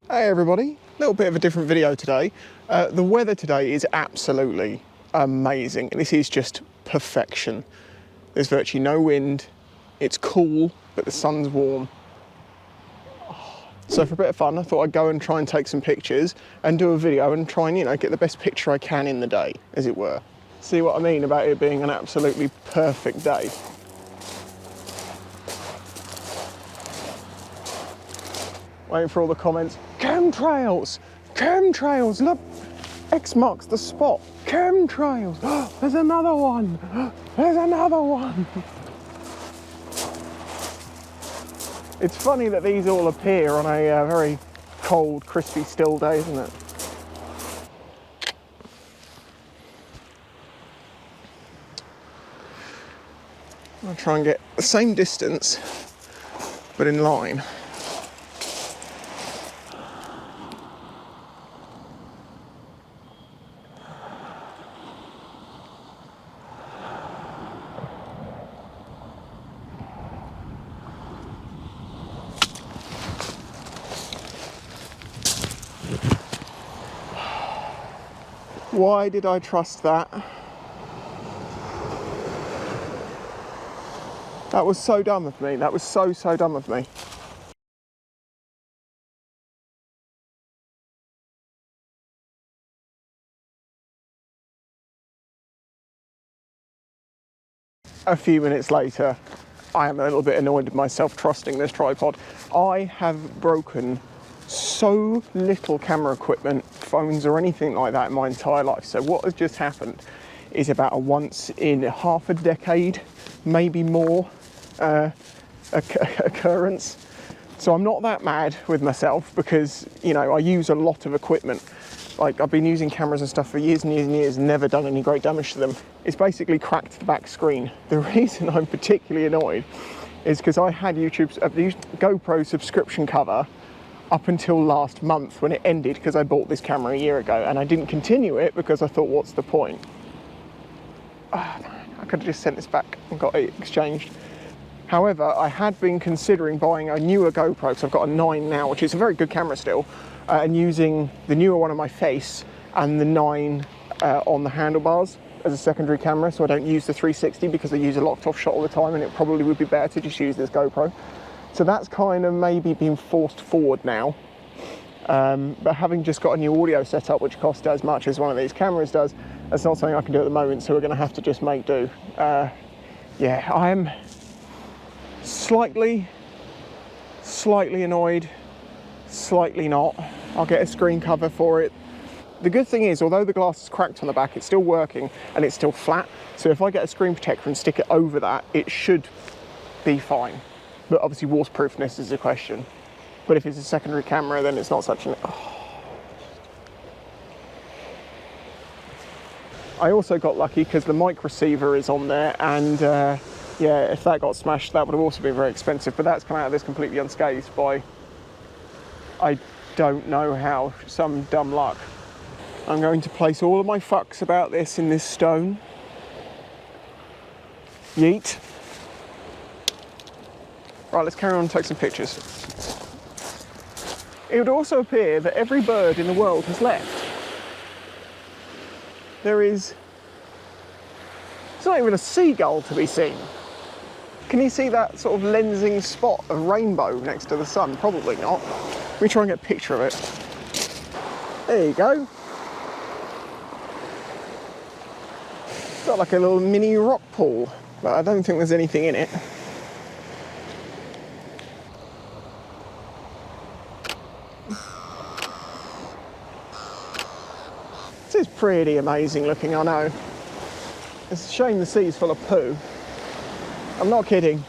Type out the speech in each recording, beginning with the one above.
Hey everybody, a little bit of a different video today. The weather today is absolutely amazing. This is just perfection. There's virtually no wind, it's cool, but the sun's warm. So for a bit of fun, I thought I'd go and try and take some pictures and do a video and try and, get the best picture I can in the day, as it were. See what I mean about it being an absolutely perfect day. Waiting for all the comments. Chemtrails! Chemtrails! Look! X marks the spot. Chemtrails! Oh, there's another one! There's another one! It's funny that these all appear on a very cold, crispy, still day, isn't it? I'll try and get the same distance, but in line. Why did I trust that? That was so dumb of me. That was so dumb of me. A few minutes later, I am a little bit annoyed with myself trusting this tripod. I have broken so little camera equipment, phones or anything like that in my entire life. So what has just happened is about a once in half a decade, maybe more, occurrence. So I'm not that mad with myself because, I use a lot of equipment. Like, I've been using cameras and stuff for years and years and years, never done any great damage to them. It's basically cracked the back screen. The reason I'm particularly annoyed is because I had YouTube's GoPro subscription cover up until last month when it ended because I bought this camera a year ago and I didn't continue it because I thought, what's the point? I could have just sent this back and got it exchanged. However, I had been considering buying a newer GoPro, because I've got a 9 now, which is a very good camera still, and using the newer one on my face and the 9 on the handlebars as a secondary camera, so I don't use the 360 because I use a locked off shot all the time and it probably would be better to just use this GoPro. So that's kind of maybe been forced forward now. But having just got a new audio setup, which costs as much as one of these cameras does, that's not something I can do at the moment, so we're going to have to just make do. Yeah, I am slightly annoyed, slightly not. I'll get a screen cover for it. The good thing is, although the glass is cracked on the back, it's still working and it's still flat. So if I get a screen protector and stick it over that, it should be fine. But obviously waterproofness is a question. But if it's a secondary camera, then it's not such an... I also got lucky because the mic receiver is on there, and yeah, if that got smashed, that would have also been very expensive. But that's come out of this completely unscathed by, I don't know how, some dumb luck. I'm going to place all of my fucks about this in this stone. Yeet. Right, let's carry on and take some pictures. It would also appear that every bird in the world has left. It's not even a seagull to be seen. Can you see that sort of lensing spot of rainbow next to the sun? Probably not. Let me try and get a picture of it. There you go. It's got like a little mini rock pool, but I don't think there's anything in it. This is pretty amazing looking, I know. It's a shame the sea's full of poo. I'm not kidding.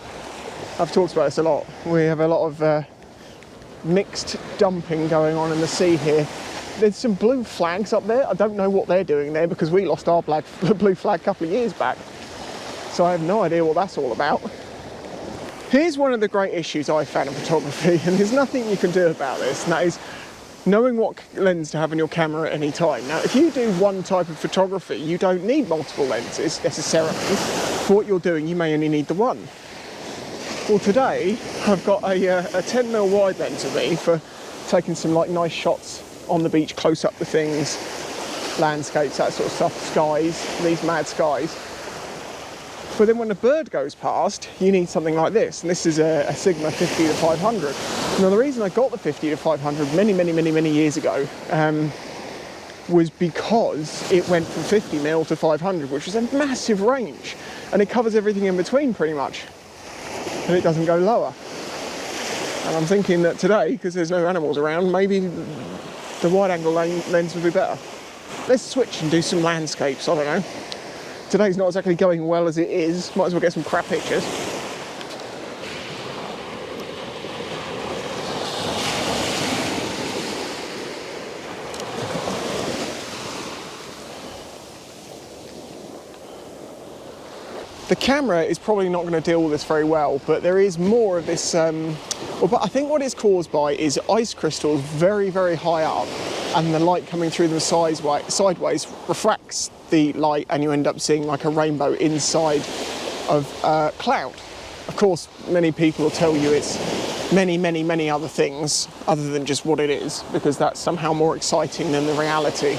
I've talked about this a lot. We have a lot of mixed dumping going on in the sea here. There's some blue flags up there. I don't know what they're doing there because we lost our blue flag a couple of years back. So I have no idea what that's all about. Here's one of the great issues I found in photography, and there's nothing you can do about this, and that is knowing what lens to have in your camera at any time. Now, if you do one type of photography, you don't need multiple lenses necessarily. For what you're doing, you may only need the one. Well, today I've got a 10mm wide lens with me for taking some like nice shots on the beach, close up with things, landscapes, that sort of stuff, skies, these mad skies. But then when a bird goes past, you need something like this, and this is a Sigma 50 to 500. Now the reason I got the 50 to 500 many years ago was because it went from 50mm to 500, which is a massive range, and it covers everything in between pretty much, and it doesn't go lower. And I'm thinking that today, because there's no animals around, maybe the wide angle lens would be better. Let's switch and do some landscapes, I don't know. Today's not exactly going well as it is, might as well get some crap pictures. The camera is probably not going to deal with this very well, but there is more of this, but I think what it's caused by is ice crystals very high up, and the light coming through them sideways refracts the light, and you end up seeing like a rainbow inside of cloud. Of course, many people will tell you it's many other things other than just what it is, because that's somehow more exciting than the reality.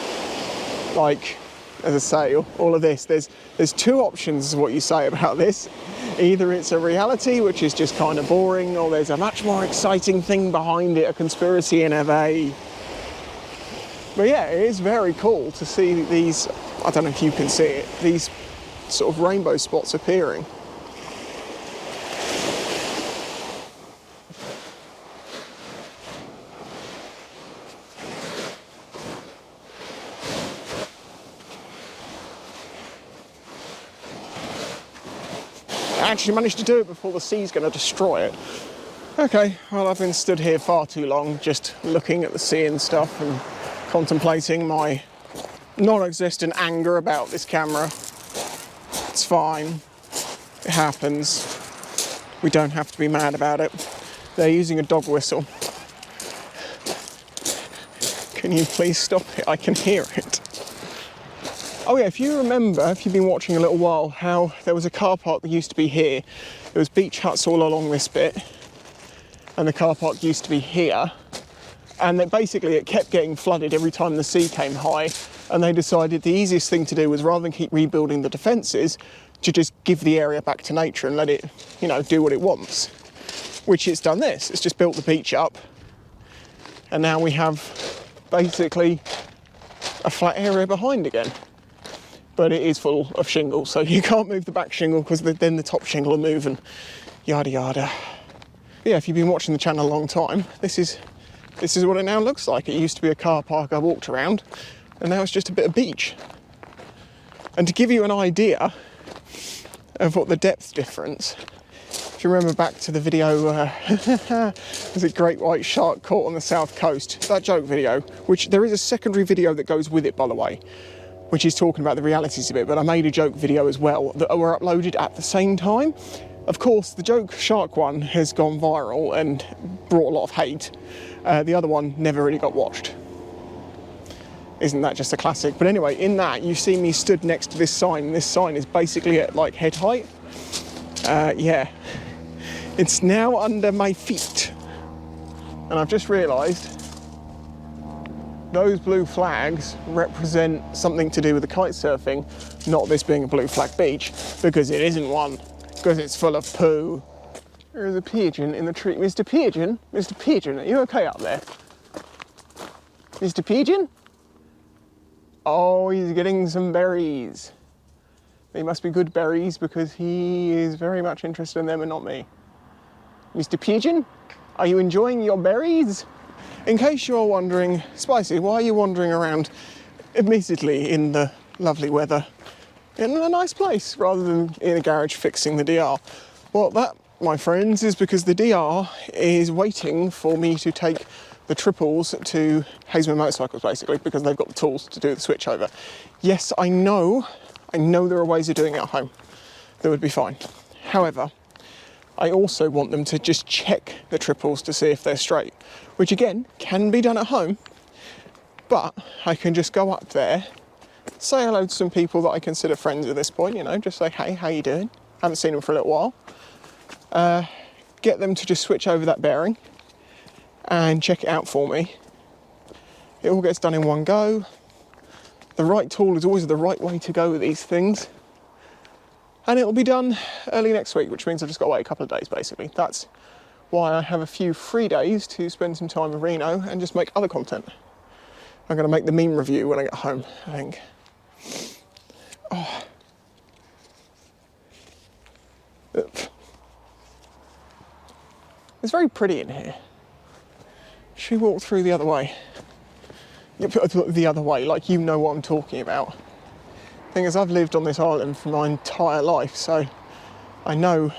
Like, as I say, all of this, there's two options of what you say about this. Either it's a reality, which is just kind of boring, or there's a much more exciting thing behind it, a conspiracy in LA. But yeah, it is very cool to see these, I don't know if you can see it, these sort of rainbow spots appearing. I actually managed to do it before the sea's going to destroy it. Okay, well, I've been stood here far too long just looking at the sea and stuff and contemplating my non-existent anger about this camera. It's fine. It happens. We don't have to be mad about it. They're using a dog whistle. Can you please stop it? I can hear it. Oh yeah, if you remember, if you've been watching a little while, how there was a car park that used to be here. There was beach huts all along this bit, and the car park used to be here. And it kept getting flooded every time the sea came high, and they decided the easiest thing to do was, rather than keep rebuilding the defences, to just give the area back to nature and let it, do what it wants. Which it's done this. It's just built the beach up, and now we have basically a flat area behind again. But it is full of shingle, so you can't move the back shingle because then the top shingle will move and yada yada. But yeah, if you've been watching the channel a long time, this is what it now looks like. It used to be a car park I walked around, and now it's just a bit of beach. And to give you an idea of what the depth difference, if you remember back to the video, was it Great White Shark Caught on the South Coast? That joke video, which there is a secondary video that goes with it, by the way, which is talking about the realities of it, but I made a joke video as well that were uploaded at the same time. Of course, the joke shark one has gone viral and brought a lot of hate. The other one never really got watched. Isn't that just a classic? But anyway, in that, you see me stood next to this sign, and this sign is basically at like head height. Yeah, it's now under my feet. And I've just realised those blue flags represent something to do with the kite surfing, not this being a blue flag beach, because it isn't one, because it's full of poo. There is a pigeon in the tree. Mr. Pigeon? Mr. Pigeon, are you okay up there? Mr. Pigeon? Oh, he's getting some berries. They must be good berries because he is very much interested in them and not me. Mr. Pigeon, are you enjoying your berries? In case you're wondering, Spicy, why are you wandering around, admittedly in the lovely weather, in a nice place, rather than in a garage fixing the DR? Well, that, my friends, is because the DR is waiting for me to take the triples to Haslemere Motorcycles, basically, because they've got the tools to do the switch over. Yes, I know there are ways of doing it at home that would be fine. However, I also want them to just check the triples to see if they're straight, which again can be done at home, but I can just go up there, say hello to some people that I consider friends at this point, just say, hey, how you doing? Haven't seen them for a little while. Get them to just switch over that bearing, and check it out for me. It all gets done in one go. The right tool is always the right way to go with these things. And it'll be done early next week, which means I've just got to wait a couple of days, basically. That's why I have a few free days to spend some time in Reno and just make other content. I'm going to make the meme review when I get home, I think. Oh. It's very pretty in here. Should we walk through the other way? The other way, like you know what I'm talking about. Thing is, I've lived on this island for my entire life, so I know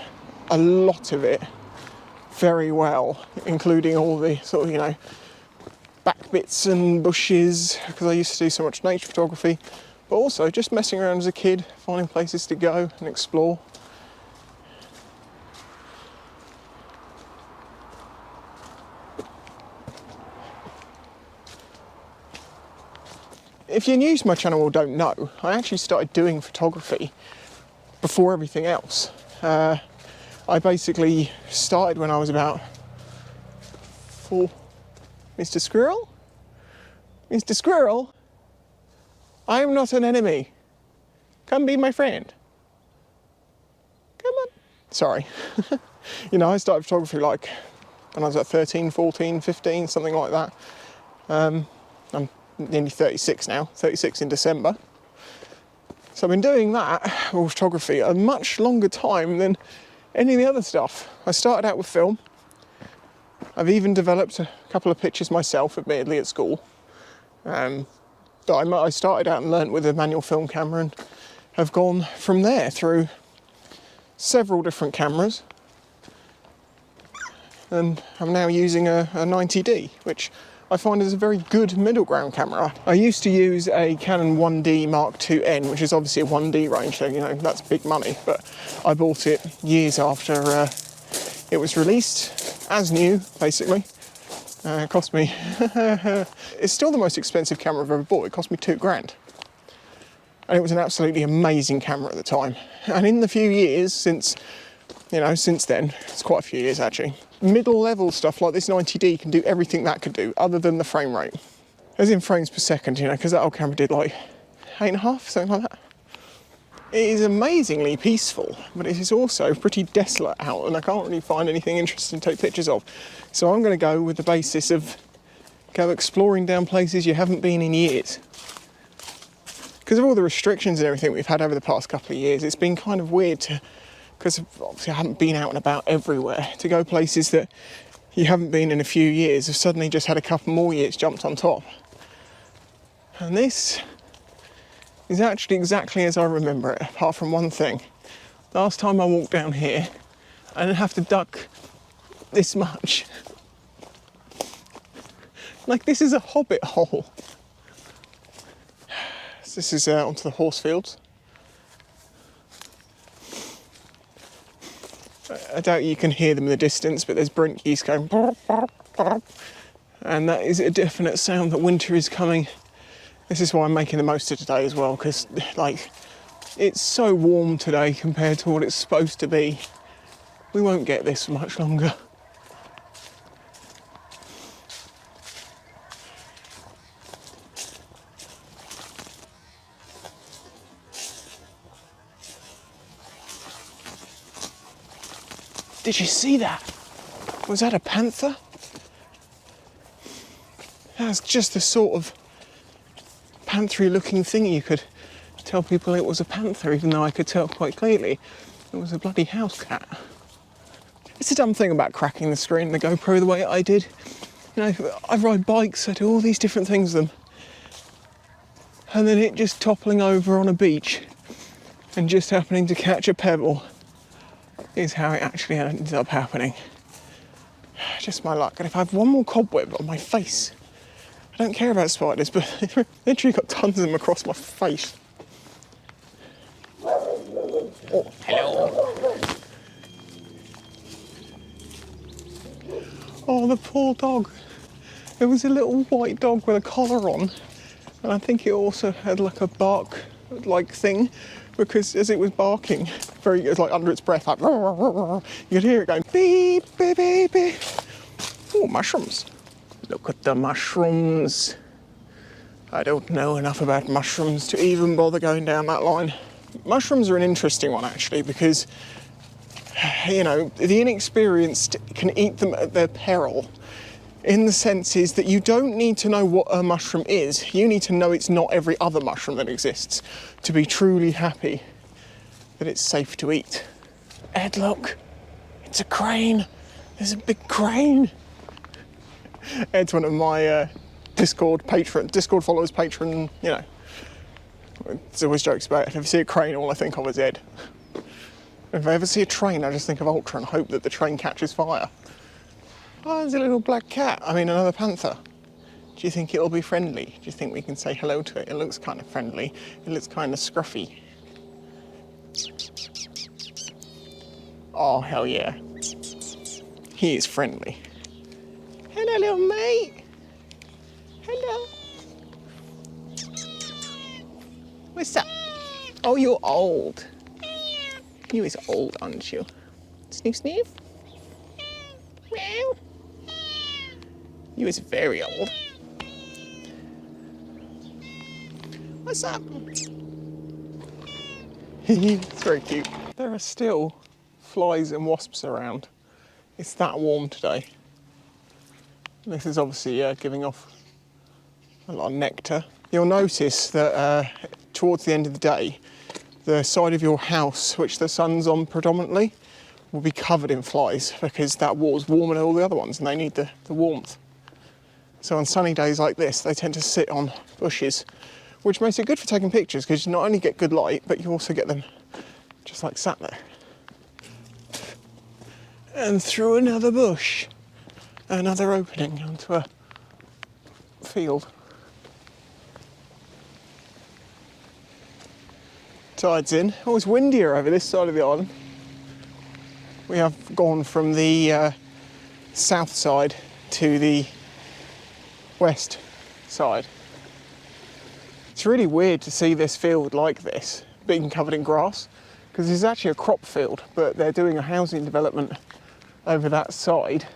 a lot of it very well, including all the sort of, you know, back bits and bushes, because I used to do so much nature photography, but also just messing around as a kid, finding places to go and explore. If you're new to my channel or don't know, I actually started doing photography before everything else. I basically started when I was about 4. Mr. Squirrel? Mr. Squirrel? I am not an enemy. Come be my friend. Come on. Sorry. You know, I started photography like when I was at 13, 14, 15, something like that. I'm nearly 36 now, 36 in December. So I've been doing that, or photography, a much longer time than any of the other stuff. I started out with film. I've even developed a couple of pictures myself, admittedly, at school. But I started out and learnt with a manual film camera and have gone from there through several different cameras. And I'm now using a 90D, which I find is a very good middle ground camera. I used to use a Canon 1D Mark IIN, which is obviously a 1D range, so you know, that's big money, but I bought it years after it was released, as new, basically. It cost me, it's still the most expensive camera I've ever bought. It cost me £2,000. And it was an absolutely amazing camera at the time. And in the few years since then, it's quite a few years actually, middle level stuff like this 90D can do everything that could do, other than the frame rate. As in frames per second, you know, because that old camera did like 8.5, something like that. It is amazingly peaceful, but it is also pretty desolate out, and I can't really find anything interesting to take pictures of. So I'm going to go with the basis of go exploring down places you haven't been in years. Because of all the restrictions and everything we've had over the past couple of years, it's been kind of weird to, because obviously I haven't been out and about everywhere, to go places that you haven't been in a few years have suddenly just had a couple more years jumped on top. And this is actually exactly as I remember it, apart from one thing. Last time I walked down here, I didn't have to duck this much. Like, this is a hobbit hole. So this is onto the horse fields. I doubt you can hear them in the distance, but there's brent geese going, and that is a definite sound that winter is coming. This is why I'm making the most of today as well, because like, it's so warm today compared to what it's supposed to be. We won't get this for much longer. Did you see that? Was that a panther? That's just the sort of panthery looking thing you could tell people it was a panther, even though I could tell quite clearly it was a bloody house cat. It's a dumb thing about cracking the screen, the GoPro the way I did. You know, I ride bikes, I do all these different things with them. And then it just toppling over on a beach and just happening to catch a pebble is how it actually ends up happening. Just my luck. And if I have one more cobweb on my face, I don't care about spiders, but I've literally got tons of them across my face. Oh, hello. Oh, the poor dog. There was a little white dog with a collar on, and I think it also had like a bark-like thing, because as it was barking, it was like under its breath, like, you could hear it going beep, beep, beep, beep. Oh, mushrooms. Look at the mushrooms. I don't know enough about mushrooms to even bother going down that line. Mushrooms are an interesting one actually, because, you know, the inexperienced can eat them at their peril. In the sense is that you don't need to know what a mushroom is. You need to know it's not every other mushroom that exists to be truly happy that it's safe to eat. Ed, look, it's a crane. There's a big crane. Ed's one of my Discord followers, patron, you know. There's always jokes about it. If I see a crane, all I think of is Ed. If I ever see a train, I just think of Ultra and hope that the train catches fire. Oh, there's a little black cat. I mean, another panther. Do you think it'll be friendly? Do you think we can say hello to it? It looks kind of friendly. It looks kind of scruffy. Oh, hell yeah. He is friendly. Hello, little mate. Hello. What's up? Oh, you're old. You is old, aren't you? Sniff, sniff. Meow. You is very old. What's up? It's very cute. There are still flies and wasps around. It's that warm today. This is obviously giving off a lot of nectar. You'll notice that towards the end of the day, the side of your house, which the sun's on predominantly, will be covered in flies because that wall's warmer than all the other ones and they need the warmth. So on sunny days like this, they tend to sit on bushes, which makes it good for taking pictures because you not only get good light, but you also get them just like sat there. And through another bush, another opening onto a field. Tide's in. Oh, it's windier over this side of the island. We have gone from the south side to the west side. It's really weird to see this field like this, being covered in grass, because this is actually a crop field, but they're doing a housing development over that side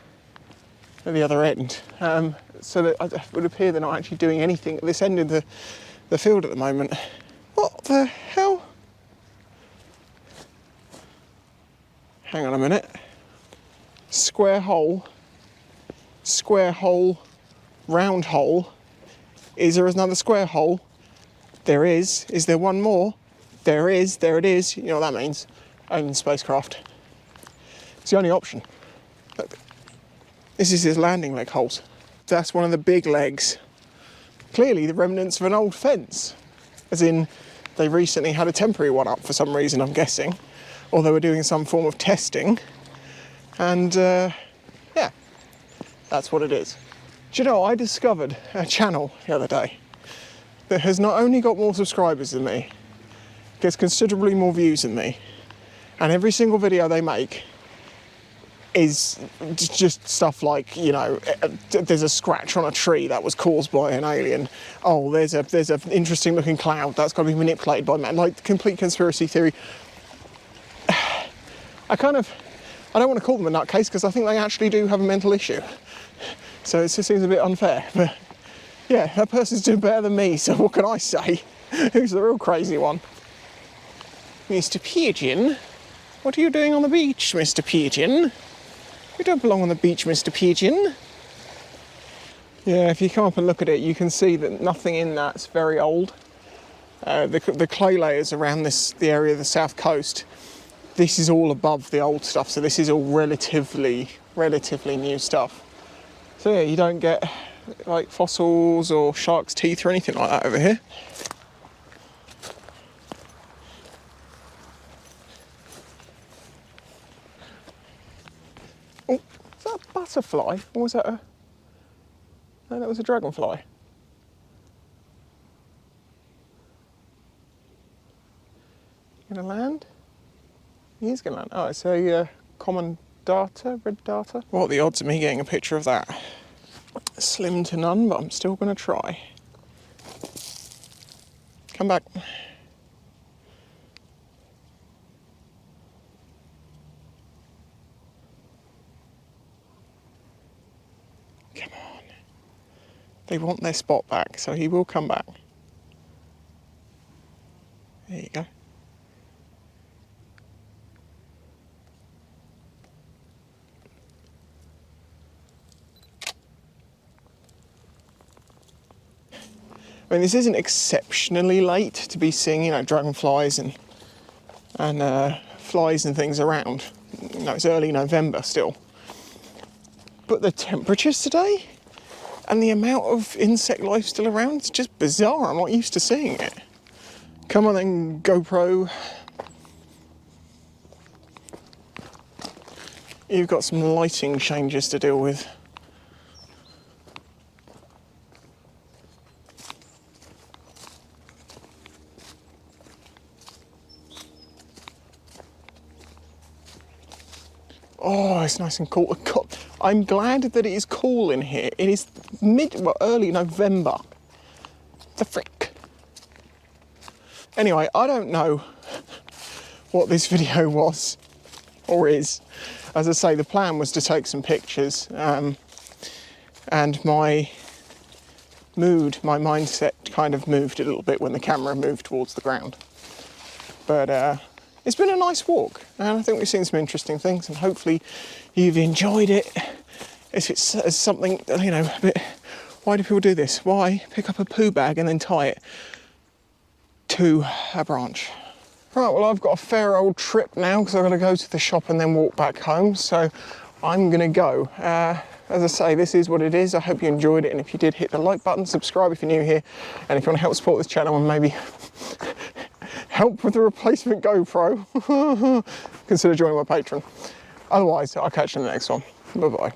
at the other end. So that it would appear they're not actually doing anything at this end of the field at the moment. What the hell? Hang on a minute. Square hole, round hole. Is there another square hole? There is. Is there one more? There is. There it is. You know what that means. Own spacecraft. It's the only option. Look. This is his landing leg holes. That's one of the big legs. Clearly the remnants of an old fence. As in, they recently had a temporary one up for some reason, I'm guessing. Or they were doing some form of testing. And yeah, that's what it is. Do you know, I discovered a channel the other day that has not only got more subscribers than me, gets considerably more views than me, and every single video they make is just stuff like, you know, there's a scratch on a tree that was caused by an alien. Oh, there's an interesting looking cloud that's got to be manipulated by man. Like, complete conspiracy theory. I don't want to call them a nutcase because I think they actually do have a mental issue. So it just seems a bit unfair. But yeah, that person's doing better than me, so what can I say? Who's the real crazy one? Mr. Pigeon? What are you doing on the beach, Mr. Pigeon? You don't belong on the beach, Mr. Pigeon. Yeah, if you come up and look at it, you can see that nothing in that's very old. The clay layers around the area of the south coast, this is all above the old stuff, so this is all relatively new stuff. So yeah, you don't get like fossils or shark's teeth or anything like that over here. Oh, is that a butterfly or was that no, that was a dragonfly. Gonna land? He is gonna land. Oh, it's a common darter, red darter. What are the odds of me getting a picture of that? Slim to none, but I'm still gonna try. Come back. Come on. They want their spot back, so he will come back. There you go. I mean, this isn't exceptionally late to be seeing, you know, dragonflies and flies and things around. You know, it's early November still. But the temperatures today and the amount of insect life still around, it's just bizarre. I'm not used to seeing it. Come on then, GoPro. You've got some lighting changes to deal with. Oh, it's nice and cool. I'm glad that it is cool in here. It is early November. The frick. Anyway, I don't know what this video was or is. As I say, the plan was to take some pictures, and my mindset kind of moved a little bit when the camera moved towards the ground. But it's been a nice walk, and I think we've seen some interesting things, and hopefully you've enjoyed it. If it's something, you know, a bit, why do people do this? Why pick up a poo bag and then tie it to a branch? Right, well, I've got a fair old trip now because I've got to go to the shop and then walk back home, so I'm going to go. As I say, this is what it is. I hope you enjoyed it, and if you did, hit the like button, subscribe if you're new here, and if you want to help support this channel and maybe help with the replacement GoPro, consider joining my Patreon. Otherwise, I'll catch you in the next one. Bye-bye.